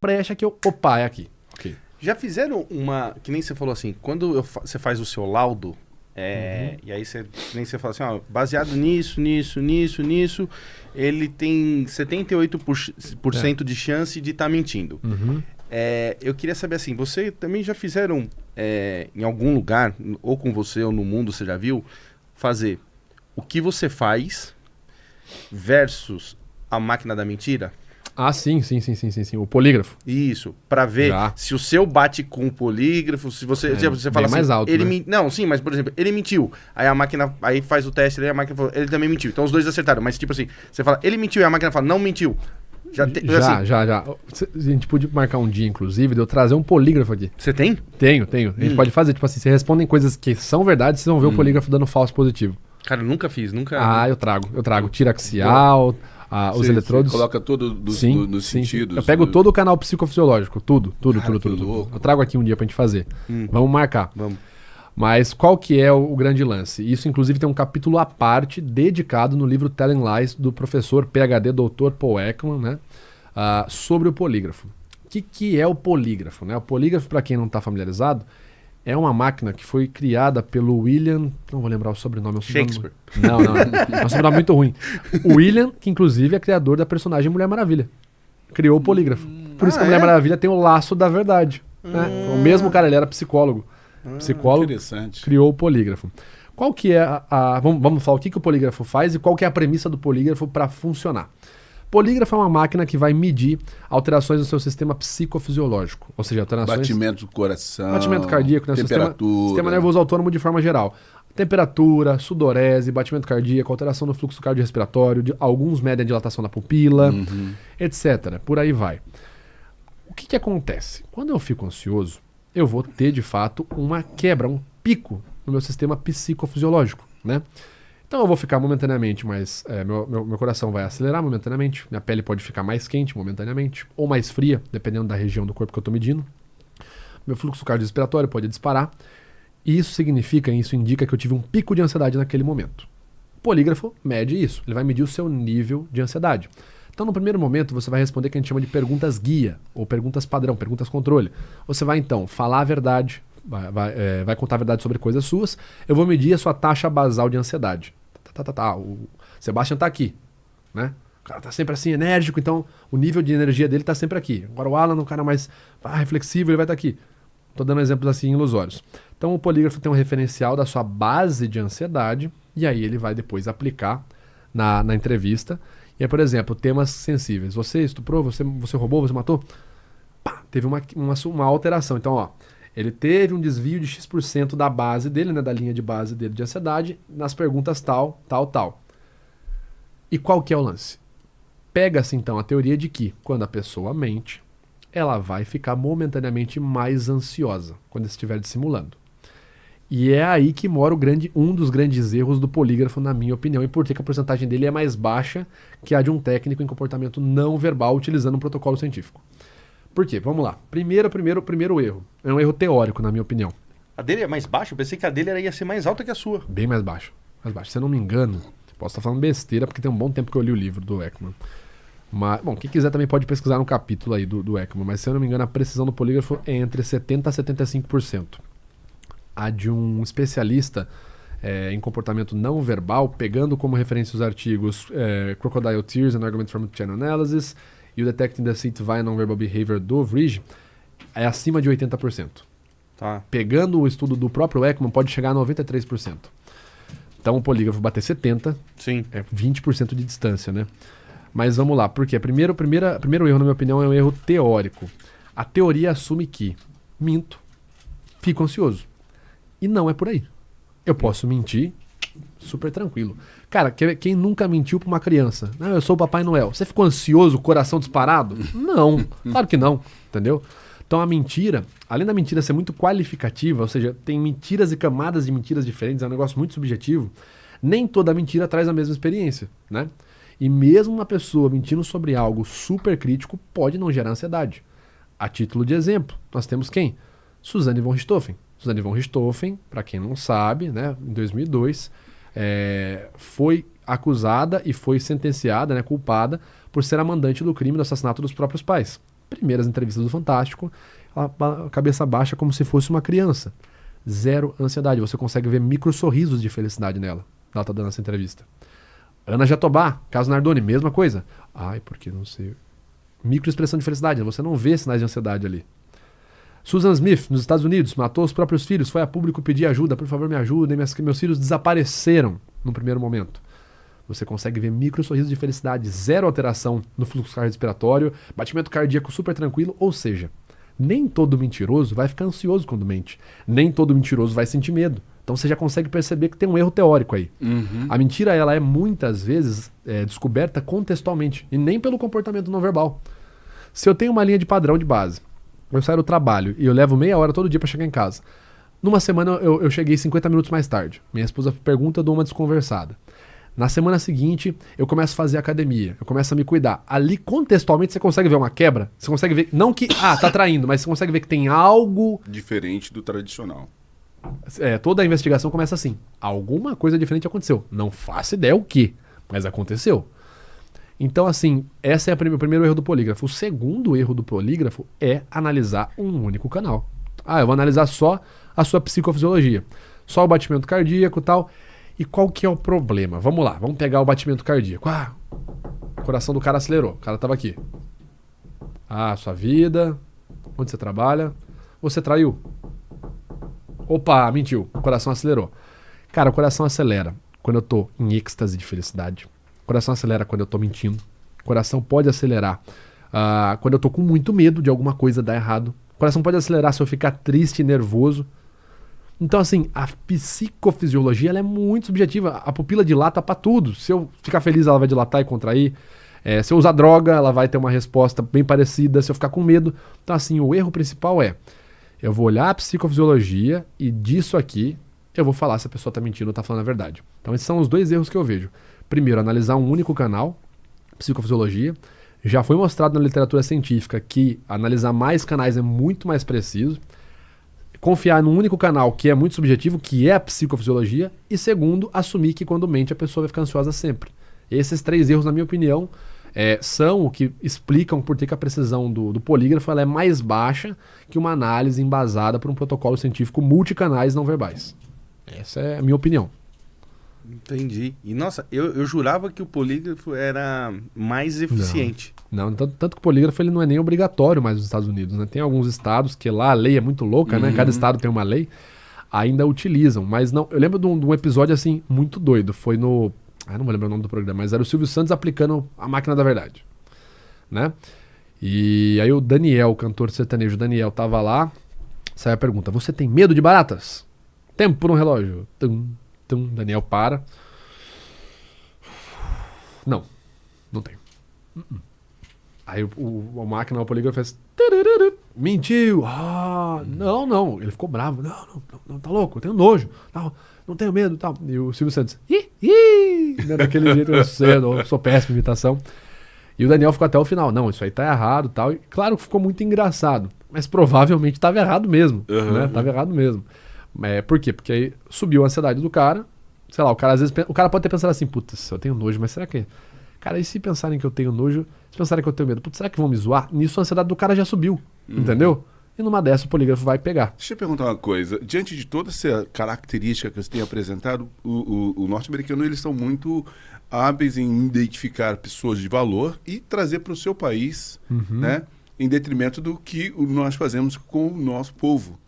brecha que eu... Opa, é aqui. Ok. Já fizeram uma... Que nem você falou assim, quando você faz o seu laudo, e aí você, que nem você fala assim, ó, baseado nisso, ele tem 78% de chance de estar mentindo. Eu queria saber assim, você também já fizeram em algum lugar, ou com você ou no mundo, você já viu, fazer o que você faz versus a máquina da mentira? Ah, sim. O polígrafo. Isso, pra ver se o seu bate com o polígrafo, se você, você fala assim, mais alto, né? Não, sim, mas por exemplo, ele mentiu, aí a máquina, aí faz o teste, aí a máquina fala, ele também mentiu, então os dois acertaram, mas tipo assim, você fala, ele mentiu, e a máquina fala, não mentiu. Já. A gente podia marcar um dia, inclusive, de eu trazer um polígrafo aqui. Você tem? Tenho. A gente pode fazer, tipo assim, vocês respondem coisas que são verdade, vocês vão ver o polígrafo dando falso positivo. Cara, eu nunca fiz. Ah, eu trago. Tira axial, os eletrodos. Você coloca tudo nos sentidos. Eu pego todo o canal psicofisiológico, tudo. Eu trago aqui um dia pra gente fazer. Vamos marcar. Vamos. Mas qual que é o grande lance? Isso, inclusive, tem um capítulo à parte dedicado no livro Telling Lies do professor PhD Dr. Paul Ekman, né? Sobre o polígrafo. O que é o polígrafo? Né? O polígrafo, para quem não está familiarizado, é uma máquina que foi criada pelo William... Não vou lembrar o sobrenome. Shakespeare. Não. É um sobrenome muito ruim. O William, que inclusive é criador da personagem Mulher Maravilha. Criou o polígrafo. Por isso que a Mulher Maravilha tem o laço da verdade. Né? O mesmo cara, ele era psicólogo. Psicólogo, criou o polígrafo. Qual que é vamos falar o que o polígrafo faz e qual que é a premissa do polígrafo para funcionar. Polígrafo é uma máquina que vai medir alterações no seu sistema psicofisiológico, ou seja, alterações... Batimento do coração, batimento cardíaco, né? Sistema nervoso autônomo de forma geral. Temperatura, sudorese, batimento cardíaco, alteração no fluxo cardiorrespiratório, alguns medem a dilatação da pupila, etc. Por aí vai. O que acontece? Quando eu fico ansioso, eu vou ter, de fato, uma quebra, um pico no meu sistema psicofisiológico, né? Então eu vou ficar momentaneamente mais... meu coração vai acelerar momentaneamente, minha pele pode ficar mais quente momentaneamente, ou mais fria, dependendo da região do corpo que eu estou medindo. Meu fluxo cardiorrespiratório pode disparar. E isso indica que eu tive um pico de ansiedade naquele momento. O polígrafo mede isso, ele vai medir o seu nível de ansiedade. Então, no primeiro momento, você vai responder o que a gente chama de perguntas guia, ou perguntas padrão, perguntas controle. Você vai, então, falar a verdade, vai contar a verdade sobre coisas suas, eu vou medir a sua taxa basal de ansiedade. O Sebastian tá aqui, né? O cara tá sempre assim, enérgico, então o nível de energia dele tá sempre aqui. Agora o Alan, um cara mais reflexivo, ele vai estar aqui. Tô dando exemplos assim ilusórios. Então o polígrafo tem um referencial da sua base de ansiedade, e aí ele vai depois aplicar na entrevista. E aí, por exemplo, temas sensíveis. Você estuprou, você roubou, você matou? Pá, teve uma alteração. Então, ó, ele teve um desvio de X% da base dele, né, da linha de base dele de ansiedade, nas perguntas tal. E qual que é o lance? Pega-se, então, a teoria de que, quando a pessoa mente, ela vai ficar momentaneamente mais ansiosa, quando estiver dissimulando. E é aí que mora um dos grandes erros do polígrafo, na minha opinião, e por que a porcentagem dele é mais baixa que a de um técnico em comportamento não verbal utilizando um protocolo científico. Por quê? Vamos lá. Primeiro erro. É um erro teórico, na minha opinião. A dele é mais baixa? Eu pensei que a dele ia ser mais alta que a sua. Bem mais baixa. Se eu não me engano, posso estar falando besteira, porque tem um bom tempo que eu li o livro do Ekman. Mas, bom, quem quiser também pode pesquisar no capítulo aí do Ekman, mas se eu não me engano, a precisão do polígrafo é entre 70% a 75%. A de um especialista em comportamento não verbal, pegando como referência os artigos Crocodile Tears and Argument from Channel Analysis e o Detecting Deceit via Non-Verbal Behavior do Vrij, é acima de 80%. Tá. Pegando o estudo do próprio Ekman, pode chegar a 93%. Então o polígrafo bater 70%, sim, é 20% de distância, né? Mas vamos lá, por quê? Primeiro erro, na minha opinião, é um erro teórico. A teoria assume que minto, fico ansioso. E não é por aí. Eu posso mentir super tranquilo. Cara, quem nunca mentiu pra uma criança? Não, eu sou o Papai Noel. Você ficou ansioso, coração disparado? Não, claro que não, entendeu? Então a mentira, além da mentira ser muito qualificativa, ou seja, tem mentiras e camadas de mentiras diferentes, é um negócio muito subjetivo, nem toda mentira traz a mesma experiência, né? E mesmo uma pessoa mentindo sobre algo super crítico pode não gerar ansiedade. A título de exemplo, nós temos quem? Suzanne von Richthofen. Suzanne von Richthofen, para quem não sabe, né, em 2002, foi acusada e foi sentenciada, né, culpada, por ser a mandante do crime do assassinato dos próprios pais. primeiras entrevistas do Fantástico, a cabeça baixa como se fosse uma criança. Zero ansiedade. Você consegue ver micro sorrisos de felicidade nela. Ela tá dando essa entrevista. Ana Jatobá, caso Nardoni, mesma coisa. Ai, porque não sei. Microexpressão de felicidade. Você não vê sinais de ansiedade ali. Susan Smith, nos Estados Unidos, matou os próprios filhos. Foi a público pedir ajuda. Por favor, me ajudem. Meus filhos desapareceram no primeiro momento. Você consegue ver micro sorrisos de felicidade. Zero alteração no fluxo cardiorrespiratório. Batimento cardíaco super tranquilo. Ou seja, nem todo mentiroso vai ficar ansioso quando mente. Nem todo mentiroso vai sentir medo. Então você já consegue perceber que tem um erro teórico aí. A mentira, ela é muitas vezes descoberta contextualmente e nem pelo comportamento não verbal. Se eu tenho uma linha de padrão de base, eu saio do trabalho e eu levo meia hora todo dia para chegar em casa. Numa semana eu cheguei 50 minutos mais tarde. Minha esposa pergunta, eu dou uma desconversada. Na semana seguinte, eu começo a fazer academia, eu começo a me cuidar. Ali, contextualmente, você consegue ver uma quebra? Você consegue ver, não que, tá traindo, mas você consegue ver que tem algo... diferente do tradicional. Toda a investigação começa assim. Alguma coisa diferente aconteceu. Não faço ideia o que, mas aconteceu. Então, assim, esse é o primeiro erro do polígrafo. O segundo erro do polígrafo é analisar um único canal. Eu vou analisar só a sua psicofisiologia. Só o batimento cardíaco e tal. E qual que é o problema? Vamos lá, vamos pegar o batimento cardíaco. O coração do cara acelerou. O cara tava aqui. Sua vida. Onde você trabalha? Você traiu? Opa, mentiu. O coração acelerou. Cara, o coração acelera quando eu tô em êxtase de felicidade. O coração acelera quando eu tô mentindo. O coração pode acelerar quando eu tô com muito medo de alguma coisa dar errado. O coração pode acelerar se eu ficar triste e nervoso. Então, assim, a psicofisiologia ela é muito subjetiva. A pupila dilata pra tudo. Se eu ficar feliz, ela vai dilatar e contrair. Se eu usar droga, ela vai ter uma resposta bem parecida. Se eu ficar com medo. Então, assim, o erro principal eu vou olhar a psicofisiologia e disso aqui eu vou falar se a pessoa tá mentindo ou tá falando a verdade. Então, esses são os dois erros que eu vejo. Primeiro, analisar um único canal, psicofisiologia. Já foi mostrado na literatura científica que analisar mais canais é muito mais preciso. Confiar num único canal que é muito subjetivo, que é a psicofisiologia. E segundo, assumir que quando mente a pessoa vai ficar ansiosa sempre. Esses 3 erros, na minha opinião, são o que explicam por que a precisão do polígrafo ela é mais baixa que uma análise embasada por um protocolo científico multicanais não verbais. Essa é a minha opinião. Entendi. E nossa, eu jurava que o polígrafo era mais eficiente. Não, tanto que o polígrafo ele não é nem obrigatório mais nos Estados Unidos, né? Tem alguns estados que lá a lei é muito louca, né? Cada estado tem uma lei, ainda utilizam, mas não. Eu lembro de um episódio assim muito doido, foi no... não vou lembrar o nome do programa, mas era o Silvio Santos aplicando a máquina da verdade, né? E aí o Daniel, o cantor sertanejo Daniel, tava lá, saiu a pergunta, você tem medo de baratas? Tempo no relógio. Daniel para. Não tenho. Aí a máquina, o polígrafo fez... Mentiu. Não. Ele ficou bravo. Não, tá louco, eu tenho nojo. Não tenho medo e tal. E o Silvio Santos... Daquele jeito, eu sou péssimo em imitação. E o Daniel ficou até o final. Não, isso aí tá errado e tal. E claro que ficou muito engraçado. Mas provavelmente estava errado mesmo. Né? Tava errado mesmo. Por quê? Porque aí subiu a ansiedade do cara. Sei lá, o cara às vezes... O cara pode ter pensado assim, putz, eu tenho nojo, mas será que... Cara, e se pensarem que eu tenho nojo, se pensarem que eu tenho medo, putz, será que vão me zoar? Nisso a ansiedade do cara já subiu, entendeu? E numa dessa o polígrafo vai pegar. Deixa eu perguntar uma coisa. Diante de toda essa característica que você tem apresentado, o norte-americano, eles são muito hábeis em identificar pessoas de valor e trazer para o seu país, né? Em detrimento do que nós fazemos com o nosso povo.